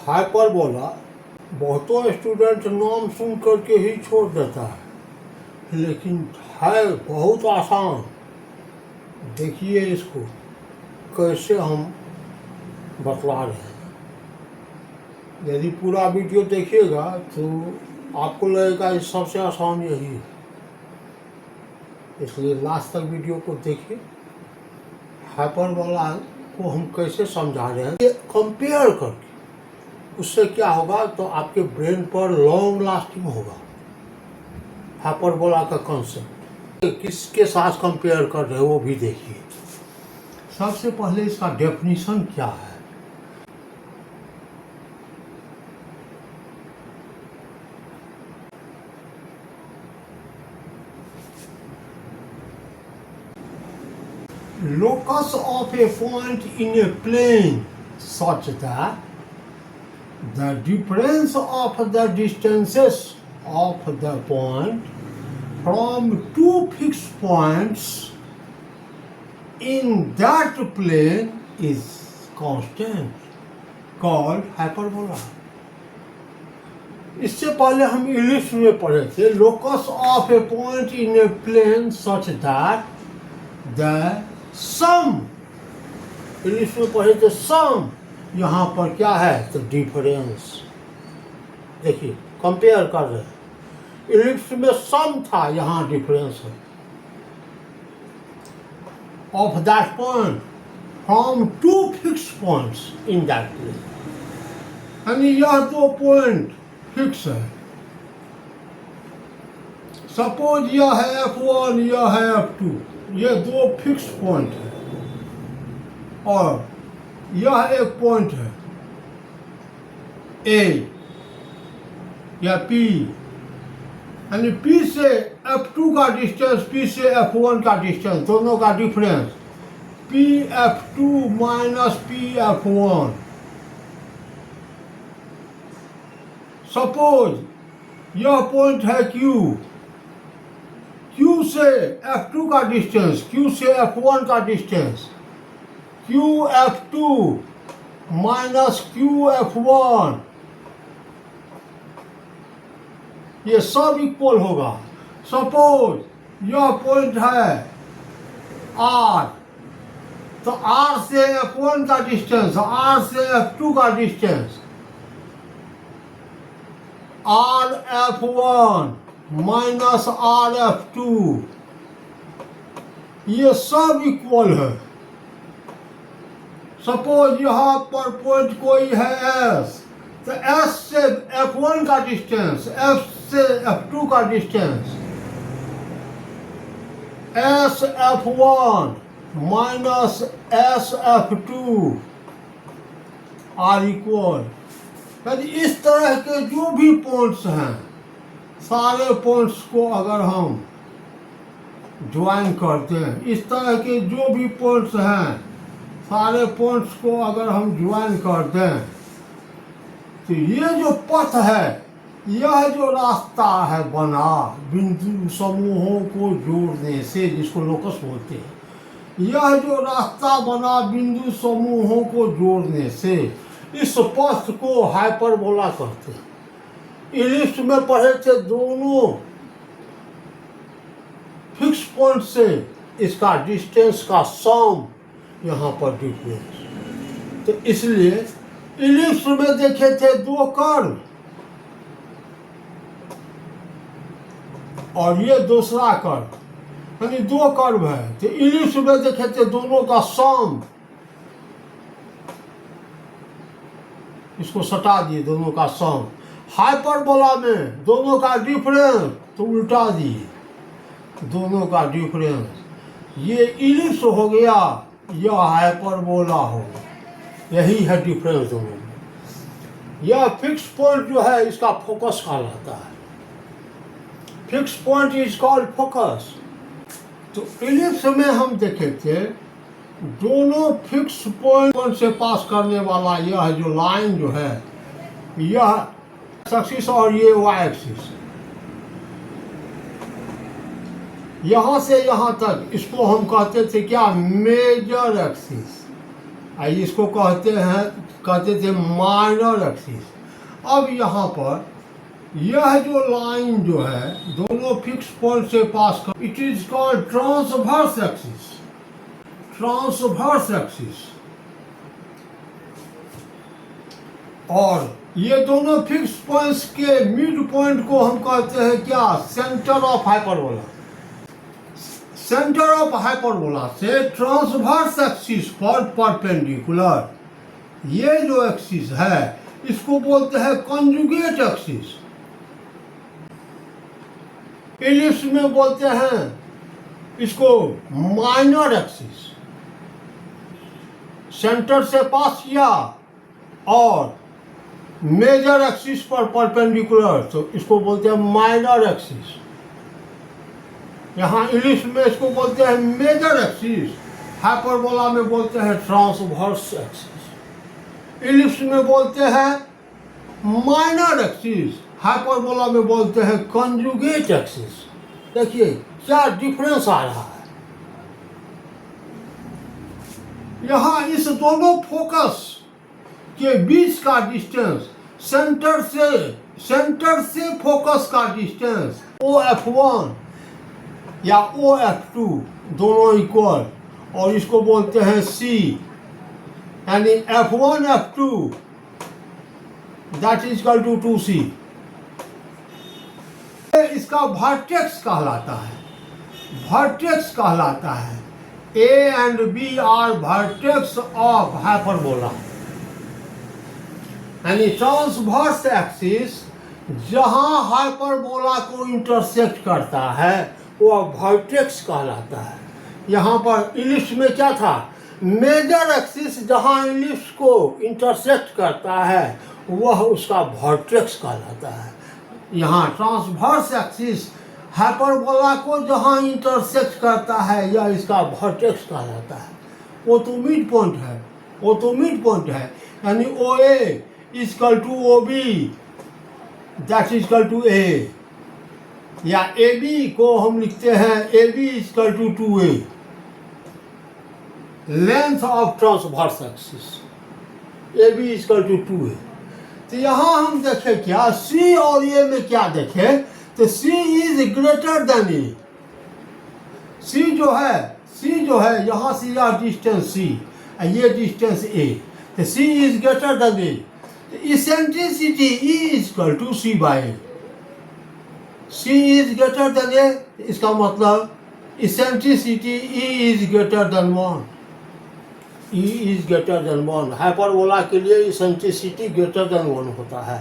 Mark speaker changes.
Speaker 1: Hyperbola बहुतों student नाम सुन करके ही छोड़ देता है, लेकिन है बहुत आसान। देखिए इसको कैसे हम बतला रहे हैं। यदि पूरा वीडियो देखिएगा तो आपको लगेगा इस सबसे आसान यही है, इसलिए लास्ट तक वीडियो को देखिए। हाइपरबोला को हम कैसे समझा रहे हैं, ये कंपेयर करके उससे क्या होगा तो आपके ब्रेन पर लॉन्ग लास्टिंग होगा। हाइपरबोला का कॉन्सेप्ट किसके साथ कंपेयर कर रहे हो वो भी देखिए। सबसे पहले इसका डेफिनेशन क्या है। Locus of a point in a plane such that the difference of the distances of the point from two fixed points in that plane is constant, called hyperbola. इससे पहले हम इंग्लिश में पढ़े थे locus of a point in a plane such that the sum, English में पढ़े थे sum, यहाँ पर क्या है तो डिफरेंस। देखिए कंपेयर कर रहे हैं, इंग्लिश में सम था, यहाँ डिफरेंस है। Of that point from two fix points in that place, यानी यह दो पॉइंट फिक्स है। सपोज यह है F1, यह है F2, ये दो फिक्स पॉइंट है और यह एक पॉइंट है A या P, यानी P से F2 का डिस्टेंस, P से F1 का डिस्टेंस, दोनों का difference PF2 minus PF1। Suppose यह पॉइंट है Q से F2 का डिस्टेंस, Q से F1 का डिस्टेंस QF2 माइनस QF1, ये सब इक्वल होगा। सपोज यह पॉइंट है R, तो R से F1 का डिस्टेंस, R से F2 का डिस्टेंस RF1 माइनस RF2, ये सब इक्वल है। सपोज यहाँ पर पॉइंट कोई है S, तो S से F1 का डिस्टेंस, F से F2 का distance SF1 minus SF2 are equal. यदि इस तरह के जो भी पॉइंट्स हैं, सारे पॉइंट्स को अगर हम ज्वाइन करते हैं, इस तरह के जो भी पॉइंट्स हैं, सारे पॉइंट्स को अगर हम ज्वाइन कर दें, तो ये जो पथ है, यह जो रास्ता है बना बिंदु समूहों को जोड़ने से, जिसको लोकस बोलते हैं, यह जो रास्ता बना बिंदु समूहों को जोड़ने से, इस पथ को हाइपरबोला कहते हैं। इंग्लिश में पढ़े थे दोनों फिक्स पॉइंट से इसका डिस्टेंस का सम, यहाँ पर डिफरेंस। तो इसलिए इंग्लिश में देखे थे दो कर्व और ये दूसरा कर्व, यानी दो कर्व है, तो इंग्लिश में देखे थे दोनों का सम। इसको सटा दिए, दोनों का सम। हाइपरबोला में दोनों का डिफरेंस तो उल्टा दिए, दोनों का डिफरेंस। ये इलिप्स हो गया, यह हाइपरबोला हो गया, यही है डिफरेंस दोनों में। यह फिक्स पॉइंट जो है इसका फोकस कहलाता है। Fix point is called focus. तो इलिप्स में हम देखे थे दोनों फिक्स पॉइंट से पास करने वाला यह जो लाइन जो है, यह एक्सिस और ये वाई एक्सिस, यहाँ से यहाँ तक, इसको हम कहते थे क्या, मेजर एक्सिस। इसको कहते थे माइनर एक्सिस। अब यहाँ पर यह जो लाइन जो है दोनों फिक्स पॉइंट से पास कर, it is called transverse axis. Transverse axis. और ये दोनों फिक्स पॉइंट्स के मिड पॉइंट को हम कहते हैं क्या? Centre of hyperbola. Centre of hyperbola से ट्रांसवर्स एक्सिस पर परपेंडिकुलर ये जो एक्सिस है इसको बोलते हैं कंजुगेट एक्सिस। इलिप्स में बोलते हैं इसको माइनर एक्सिस। सेंटर से पास किया और मेजर एक्सिस पर परपेंडिकुलर, तो इसको बोलते हैं माइनर एक्सिस। यहाँ इलिप्स में इसको बोलते हैं मेजर एक्सिस, हाइपरबोला में बोलते हैं ट्रांसवर्स एक्सिस। इलिप्स में बोलते हैं माइनर एक्सिस, हाइपरबोला में बोलते हैं कंजुगेट एक्सिस। देखिए क्या डिफरेंस आ रहा है। यहाँ इस दोनों फोकस के बीच का डिस्टेंस, सेंटर से फोकस का डिस्टेंस OF1 या OF2 दोनों इक्वल, और इसको बोलते हैं C, यानी F1 F2 that is equal to 2C। इसका वर्टेक्स कहलाता है। वर्टेक्स कहलाता है। A and B are vertex of hyperbola। यानी ट्रांसवर्स एक्सिस जहां हाइपरबोला को इंटरसेक्ट करता है वह वर्टेक्स कहलाता है। यहाँ पर इलिप्स में क्या था? मेजर एक्सिस जहां इलिप्स को इंटरसेक्ट करता है वह उसका वर्टेक्स कहलाता है। यहाँ ट्रांसवर्स एक्सिस हाइपरबोला को जहां इंटरसेक्ट करता है यह इसका वर्टेक्स कहलाता है। वो तो मिड पॉइंट है, वो तो मिड पॉइंट है, यानी OA equal to OB that is equal to A, या AB को हम लिखते हैं AB equal to 2A, length of transverse axis AB equal to 2A। तो यहाँ हम देखें क्या C और A में क्या देखें, तो C is greater than A। C जो है यहाँ से यह डिस्टेंस C, ये डिस्टेंस A, तो C is greater than A। Eccentricity E equal to C by A। C is greater than A, इसका मतलब eccentricity E is greater than 1। E is greater than 1। Hyperbola के लिए eccentricity greater than 1 होता है।